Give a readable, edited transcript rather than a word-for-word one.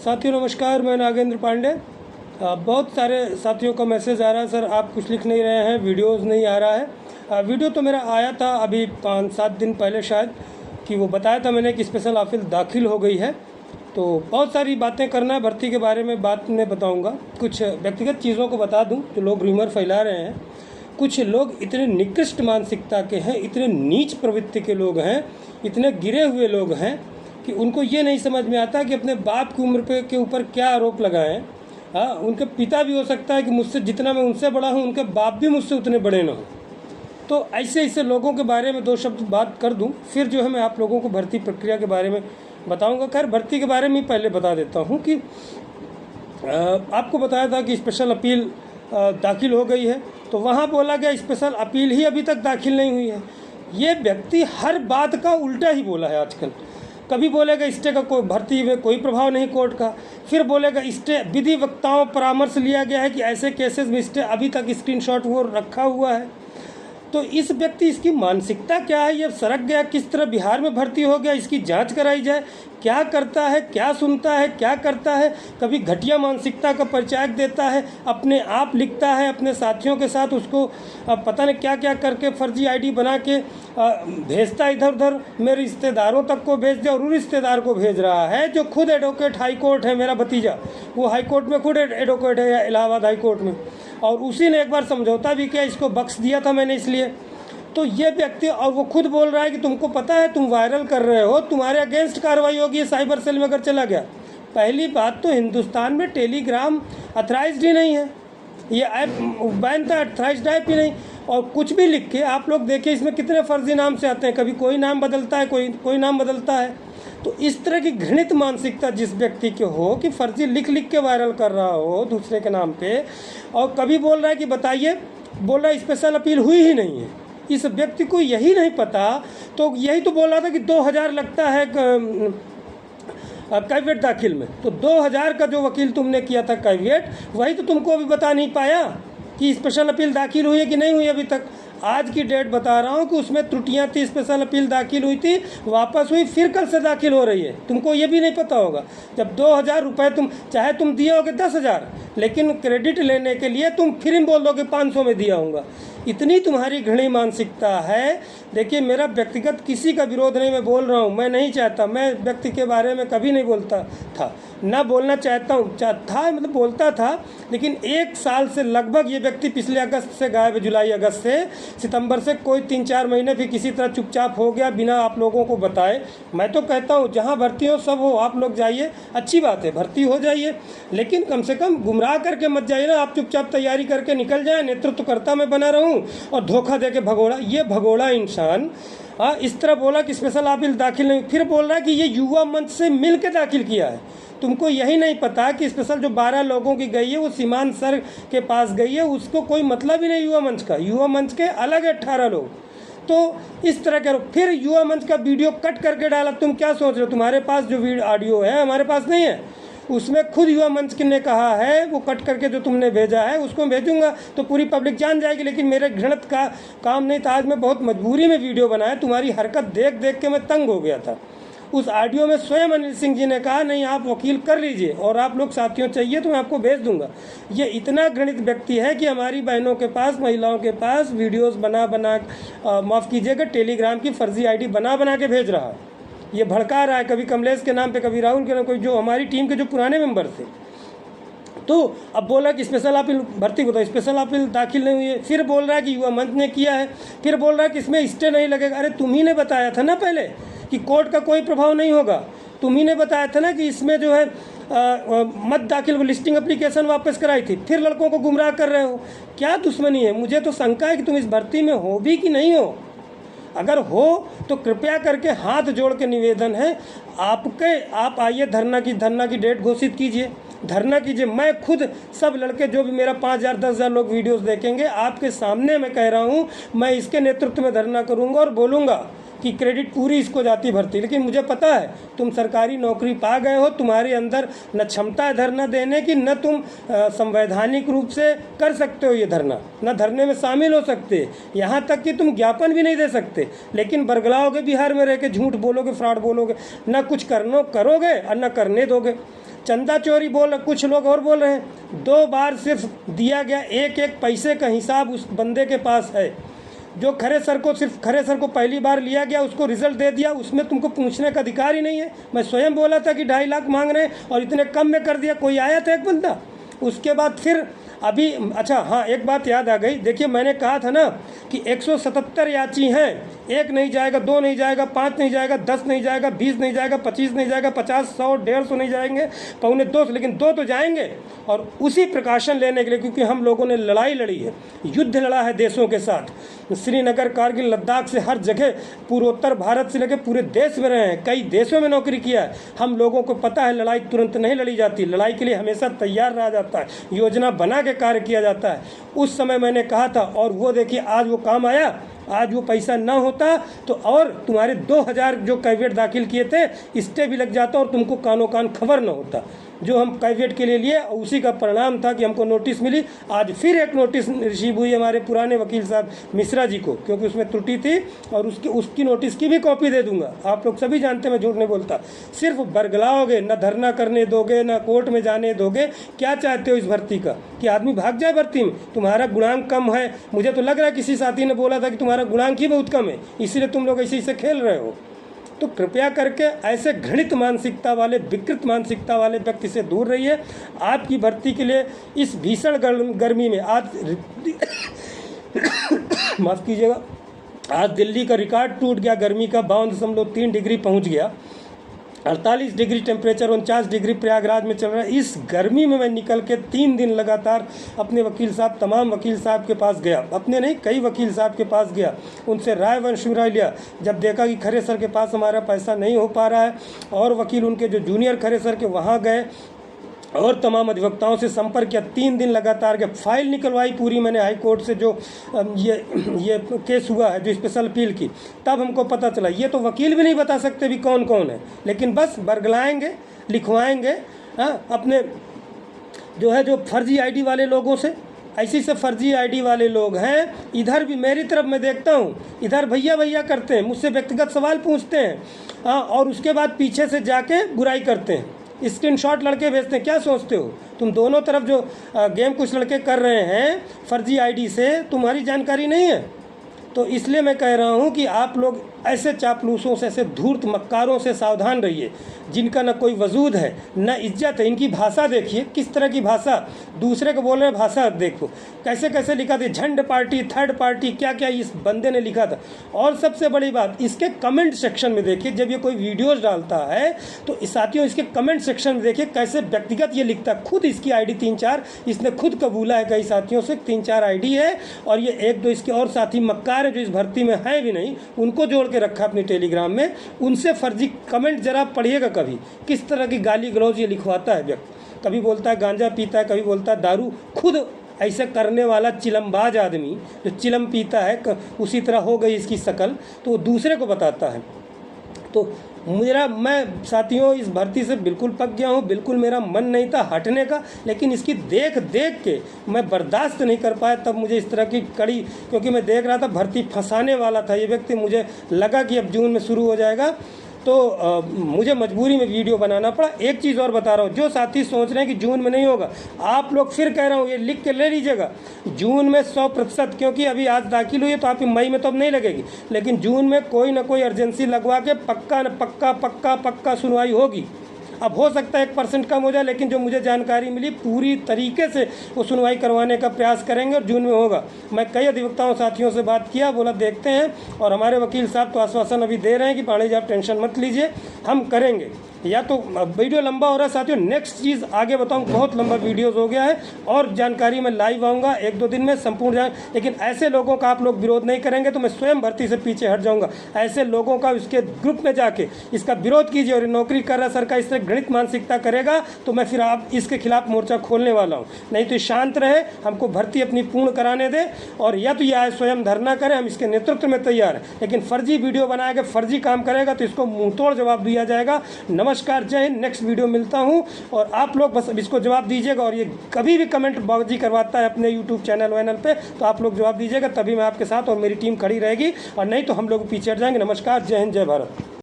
साथियों नमस्कार, मैं नागेंद्र पांडे। बहुत सारे साथियों का मैसेज आ रहा है, सर आप कुछ लिख नहीं रहे हैं, वीडियोस नहीं आ रहा है। वीडियो तो मेरा आया था अभी 5-7 दिन पहले शायद, कि वो बताया था मैंने कि स्पेशल अपील दाखिल हो गई है। तो बहुत सारी बातें करना है भर्ती के बारे में, बात मैं बताऊँगा। कुछ व्यक्तिगत चीज़ों को बता दूँ जो लोग र्यूमर फैला रहे हैं। कुछ लोग इतने निकृष्ट मानसिकता के हैं, इतने नीच प्रवृत्ति के लोग हैं, इतने गिरे हुए लोग हैं कि उनको ये नहीं समझ में आता कि अपने बाप की उम्र के ऊपर क्या आरोप लगाएं। हाँ, उनके पिता भी हो सकता है कि मुझसे जितना मैं उनसे बड़ा हूँ, उनके बाप भी मुझसे उतने बड़े ना हों। तो ऐसे लोगों के बारे में 2 शब्द बात कर दूँ, फिर जो है मैं आप लोगों को भर्ती प्रक्रिया के बारे में बताऊँगा। खैर, भर्ती के बारे में पहले बता देता हूँ कि आपको बताया था कि स्पेशल अपील दाखिल हो गई है, तो वहाँ बोला गया स्पेशल अपील ही अभी तक दाखिल नहीं हुई है। ये व्यक्ति हर बात का उल्टा ही बोला है आजकल। कभी बोलेगा स्टे का कोई भर्ती में कोई प्रभाव नहीं कोर्ट का, फिर बोलेगा स्टे विधि वक्ताओं परामर्श लिया गया है कि ऐसे केसेस में स्टे, अभी तक स्क्रीनशॉट वो रखा हुआ है। तो इस व्यक्ति, इसकी मानसिकता क्या है, ये सड़क गया किस तरह बिहार में भर्ती हो गया, इसकी जांच कराई जाए। क्या करता है, क्या सुनता है, क्या करता है। कभी घटिया मानसिकता का परिचय देता है, अपने आप लिखता है, अपने साथियों के साथ उसको पता नहीं क्या क्या करके फर्जी आईडी बना के भेजता इधर उधर, मेरे रिश्तेदारों तक को भेज दिया। और उन रिश्तेदार को भेज रहा है जो खुद एडवोकेट हाई कोर्ट है। मेरा भतीजा वो हाई कोर्ट में खुद एडवोकेट है, इलाहाबाद हाई कोर्ट में, और उसी ने एक बार समझौता भी किया, इसको बख्श दिया था मैंने इसलिए। तो ये व्यक्ति, और वो खुद बोल रहा है कि तुमको पता है तुम वायरल कर रहे हो, तुम्हारे अगेंस्ट कार्रवाई होगी साइबर सेल में अगर चला गया। पहली बात तो हिंदुस्तान में टेलीग्राम अथराइज्ड ही नहीं है, ये ऐप बैन था, अथराइज्ड ऐप ही नहीं। और कुछ भी लिख के आप लोग देखिए, इसमें कितने फर्जी नाम से आते हैं, कभी कोई नाम बदलता है, कोई नाम बदलता है। तो इस तरह की घृणित मानसिकता जिस व्यक्ति के हो कि फर्जी लिख के वायरल कर रहा हो दूसरे के नाम पे, और कभी बोल रहा है कि बताइए, बोल रहा है स्पेशल अपील हुई ही नहीं है। इस व्यक्ति को यही नहीं पता, तो यही तो बोल रहा था कि 2000 लगता है कैविएट दाखिल में। तो 2000 का जो वकील तुमने किया था कैविएट, वही तो तुमको अभी बता नहीं पाया कि स्पेशल अपील दाखिल हुई है कि नहीं हुई अभी तक। आज की डेट बता रहा हूँ कि उसमें त्रुटियां थी, स्पेशल अपील दाखिल हुई थी, वापस हुई, फिर कल से दाखिल हो रही है। तुमको ये भी नहीं पता होगा। जब 2000 रुपये चाहे तुम दिए होगे 10,000, लेकिन क्रेडिट लेने के लिए तुम फिर बोल दोगे 500 में दिया होगा। इतनी तुम्हारी घृणी मानसिकता है। देखिए, मेरा व्यक्तिगत किसी का विरोध नहीं, मैं बोल रहा हूँ, मैं नहीं चाहता, मैं व्यक्ति के बारे में कभी नहीं बोलता था, ना बोलना चाहता हूँ, मतलब बोलता था। लेकिन 1 साल से लगभग ये व्यक्ति पिछले अगस्त से गायब है, जुलाई अगस्त से, सितंबर से कोई 3-4 महीने फिर किसी तरह चुपचाप हो गया बिना आप लोगों को बताए। मैं तो कहता हूँ जहाँ भर्ती हो सब हो, आप लोग जाइए, अच्छी बात है, भर्ती हो जाइए, लेकिन कम से कम गुमराह करके मत जाइए ना। आप चुपचाप तैयारी करके निकल जाए, नेतृत्वकर्ता मैं बना रहूँ और धोखा दे के भगोड़ा। ये भगोड़ा इंसान इस तरह बोला कि स्पेशल अपील दाखिल नहीं, फिर बोल रहा है कि ये युवा मंच से मिल के दाखिल किया है। तुमको यही नहीं पता कि स्पेशल जो 12 लोगों की गई है वो सीमांत सर के पास गई है, उसको कोई मतलब ही नहीं युवा मंच का। युवा मंच के अलग 18 लोग। तो इस तरह करो, फिर युवा मंच का वीडियो कट करके डाला। तुम क्या सोच रहे हो, तुम्हारे पास जो ऑडियो है हमारे पास नहीं है, उसमें खुद युवा मंच ने कहा है, वो कट करके जो तुमने भेजा है उसको भेजूंगा तो पूरी पब्लिक जान जाएगी। लेकिन मेरे घृणित का काम नहीं था, आज मैं बहुत मजबूरी में वीडियो बनाया। तुम्हारी हरकत देख देख के मैं तंग हो गया था। उस ऑडियो में स्वयं अनिल सिंह जी ने कहा नहीं आप वकील कर लीजिए, और आप लोग साथियों चाहिए तो मैं आपको भेज दूंगा। ये इतना घृणित व्यक्ति है कि हमारी बहनों के पास, महिलाओं के पास वीडियोस बना माफ़ कीजिएगा, टेलीग्राम की फर्जी आईडी बना के भेज रहा है। ये भड़का रहा है, कभी कमलेश के नाम पे, कभी राहुल के नाम, कोई जो हमारी टीम के जो पुराने मेंबर थे। तो अब बोला कि स्पेशल अपील भर्ती बताओ, स्पेशल अपील दाखिल नहीं हुई है। फिर बोल रहा है कि युवा मंच ने किया है, फिर बोल रहा है कि इसमें स्टे नहीं लगेगा। अरे तुम ही ने बताया था ना पहले कि कोर्ट का कोई प्रभाव नहीं होगा। तुम ही ने बताया था ना कि इसमें जो है मत दाखिल, लिस्टिंग एप्लीकेशन वापस कराई थी, फिर लड़कों को गुमराह कर रहे हो। क्या दुश्मनी है? मुझे तो शंका है कि तुम इस भर्ती में हो भी कि नहीं हो। अगर हो तो कृपया करके हाथ जोड़ के निवेदन है आप आइए, धरना की डेट घोषित कीजिए, धरना कीजिए। मैं खुद सब लड़के जो भी मेरा 5,000 10,000 लोग वीडियोस देखेंगे, आपके सामने मैं कह रहा हूँ, मैं इसके नेतृत्व में धरना करूँगा और बोलूँगा कि क्रेडिट पूरी इसको जाती भर्ती। लेकिन मुझे पता है तुम सरकारी नौकरी पा गए हो, तुम्हारे अंदर न क्षमता है धरना देने की, न तुम संवैधानिक रूप से कर सकते हो ये धरना, न धरने में शामिल हो सकते, यहाँ तक कि तुम ज्ञापन भी नहीं दे सकते। लेकिन बरगलाओगे बिहार में रह के, झूठ बोलोगे, फ्रॉड बोलोगे, न कुछ करोगे और न करने दोगे। चंदा चोरी बोल, कुछ लोग और बोल रहे हैं। 2 बार सिर्फ दिया गया, एक एक पैसे का हिसाब उस बंदे के पास है। जो खरे सर को पहली बार लिया गया, उसको रिजल्ट दे दिया, उसमें तुमको पूछने का अधिकार ही नहीं है। मैं स्वयं बोला था कि 2.5 लाख मांग रहे हैं और इतने कम में कर दिया। कोई आया था एक बंदा? उसके बाद फिर अभी, अच्छा हाँ, एक बात याद आ गई। देखिए, मैंने कहा था ना कि 177 याची हैं, 1 नहीं जाएगा, 2 नहीं जाएगा, 5 नहीं जाएगा, 10 नहीं जाएगा, 20 नहीं जाएगा, 25 नहीं जाएगा, 50, 100, 150 नहीं जाएंगे, 125, लेकिन 2 तो जाएंगे। और उसी प्रकाशन लेने के लिए, क्योंकि हम लोगों ने लड़ाई लड़ी है, युद्ध लड़ा है देशों के साथ, श्रीनगर, कारगिल, लद्दाख से हर जगह, पूर्वोत्तर भारत से लेकर पूरे देश में रहे हैं, कई देशों में नौकरी किया है। हम लोगों को पता है लड़ाई तुरंत नहीं लड़ी जाती, लड़ाई के लिए हमेशा तैयार रहा जाता है, योजना बना के कार्य किया जाता है। उस समय मैंने कहा था, और वो देखिए आज वो काम आया। आज वो पैसा ना होता तो और तुम्हारे 2000 जो कैविएट दाखिल किए थे स्टे भी लग जाता और तुमको कानो कान खबर ना होता। जो हम कैविएट के लिए लिए, उसी का परिणाम था कि हमको नोटिस मिली। आज फिर एक नोटिस रिसीव हुई हमारे पुराने वकील साहब मिश्रा जी को, क्योंकि उसमें त्रुटि थी, और उसकी नोटिस की भी कॉपी दे दूंगा। आप लोग सभी जानते हैं मैं झूठ नहीं बोलता। सिर्फ बरगलाओगे, न धरना करने दोगे, न कोर्ट में जाने दोगे। क्या चाहते हो इस भर्ती का, कि आदमी भाग जाए भर्ती में? तुम्हारा गुणांक कम है। मुझे तो लग रहा है किसी साथी ने बोला था कि तुम्हारा गुणांक ही बहुत कम है, इसीलिए तुम लोग ऐसे खेल रहे हो। तो कृपया करके ऐसे घृणित मानसिकता वाले, विकृत मानसिकता वाले व्यक्ति से दूर रहिए। आपकी भर्ती के लिए इस भीषण गर्मी में आज माफ़ कीजिएगा, आज दिल्ली का रिकॉर्ड टूट गया गर्मी का, 52.3 डिग्री पहुंच गया। 48 डिग्री टेम्परेचर, 49 डिग्री प्रयागराज में चल रहा है। इस गर्मी में मैं निकल के 3 दिन लगातार अपने वकील साहब, तमाम वकील साहब के पास गया। अपने नहीं, कई वकील साहब के पास गया, उनसे राय वंशुराय लिया। जब देखा कि खरे सर के पास हमारा पैसा नहीं हो पा रहा है, और वकील उनके जो जूनियर खरे सर के वहाँ गए और तमाम अधिवक्ताओं से संपर्क किया। 3 दिन लगातार के फाइल निकलवाई पूरी मैंने हाई कोर्ट से, जो ये केस हुआ है जो स्पेशल अपील की। तब हमको पता चला, ये तो वकील भी नहीं बता सकते भी कौन कौन है, लेकिन बस बरगलाएंगे, लिखवाएंगे अपने जो फर्जी आईडी वाले लोगों से। ऐसी से फर्जी आईडी वाले लोग हैं। इधर भी मेरी तरफ मैं देखता हूँ, इधर भैया भैया करते हैं, मुझसे व्यक्तिगत सवाल पूछते हैं, और उसके बाद पीछे से जाके बुराई करते हैं, स्क्रीनशॉट लड़के भेजते हैं। क्या सोचते हो तुम? दोनों तरफ जो गेम कुछ लड़के कर रहे हैं फर्जी आईडी से, तुम्हारी जानकारी नहीं है। तो इसलिए मैं कह रहा हूं कि आप लोग ऐसे चापलूसों से, ऐसे धूर्त मक्कारों से सावधान रहिए, जिनका न कोई वजूद है न इज्जत है। इनकी भाषा देखिए, किस तरह की भाषा, दूसरे को बोल रहे भाषा देखो कैसे कैसे लिखा था, झंड पार्टी, थर्ड पार्टी, क्या क्या इस बंदे ने लिखा था। और सबसे बड़ी बात, इसके कमेंट सेक्शन में देखिए, जब ये कोई वीडियोज़ डालता है तो साथियों इसके कमेंट सेक्शन में देखिए कैसे व्यक्तिगत ये लिखता है। खुद इसकी आईडी 3-4 इसने खुद कबूला है कई साथियों से, 3-4 आईडी है, और ये 1-2 इसके और साथी मक्कार है जो इस भर्ती में हैं भी नहीं, उनको जोड़ के रखा अपने टेलीग्राम में। उनसे फर्जी कमेंट जरा पढ़िएगा कभी, किस तरह की गाली गलौज ये लिखवाता है व्यक्ति। कभी बोलता है गांजा पीता है, कभी बोलता है दारू। खुद ऐसे करने वाला चिलमबाज आदमी जो चिलम पीता है, उसी तरह हो गई इसकी शक्ल, तो वो दूसरे को बताता है। तो मैं साथियों इस भर्ती से बिल्कुल पक गया हूँ। बिल्कुल मेरा मन नहीं था हटने का, लेकिन इसकी देख देख के मैं बर्दाश्त नहीं कर पाया। तब मुझे इस तरह की कड़ी, क्योंकि मैं देख रहा था भर्ती फंसाने वाला था ये व्यक्ति, मुझे लगा कि अब जून में शुरू हो जाएगा, तो मुझे मजबूरी में वीडियो बनाना पड़ा। एक चीज़ और बता रहा हूँ, जो साथी सोच रहे हैं कि जून में नहीं होगा, आप लोग फिर कह रहा हूँ ये लिख के ले लीजिएगा, जून में 100%, क्योंकि अभी आज दाखिल हुई है तो आपकी मई में तो अब नहीं लगेगी, लेकिन जून में कोई ना कोई अर्जेंसी लगवा के पक्का न पक्का पक्का पक्का सुनवाई होगी। अब हो सकता है 1% कम हो जाए, लेकिन जो मुझे जानकारी मिली पूरी तरीके से वो सुनवाई करवाने का प्रयास करेंगे और जून में होगा। मैं कई अधिवक्ताओं साथियों से बात किया, बोला देखते हैं, और हमारे वकील साहब तो आश्वासन अभी दे रहे हैं कि पांडे जी आप टेंशन मत लीजिए, हम करेंगे। या तो वीडियो लंबा हो रहा है साथियों, नेक्स्ट चीज़ आगे बताऊं, बहुत लंबा वीडियोस हो गया है, और जानकारी मैं लाइव आऊँगा 1-2 दिन में संपूर्ण जान। लेकिन ऐसे लोगों का आप लोग विरोध नहीं करेंगे तो मैं स्वयं भर्ती से पीछे हट जाऊँगा। ऐसे लोगों का इसके ग्रुप में जाके इसका विरोध कीजिए, और नौकरी कर रहा सरकार इस तरह घृणित मानसिकता करेगा तो मैं फिर आप इसके खिलाफ मोर्चा खोलने वाला हूँ। नहीं तो शांत रहे, हमको भर्ती अपनी पूर्ण कराने दे, और या तो ये आए स्वयं धरना करें, हम इसके नेतृत्व में तैयार हैं। लेकिन फर्जी वीडियो बनाएगा, फर्जी काम करेगा तो इसको मुंहतोड़ जवाब दिया जाएगा। नमस्कार, जय हिंद। नेक्स्ट वीडियो मिलता हूं, और आप लोग बस इसको जवाब दीजिएगा, और ये कभी भी कमेंट बाजी करवाता है अपने यूट्यूब चैनल पे तो आप लोग जवाब दीजिएगा, तभी मैं आपके साथ और मेरी टीम खड़ी रहेगी, और नहीं तो हम लोग पीछे हट जाएंगे। नमस्कार, जय हिंद, जय भारत।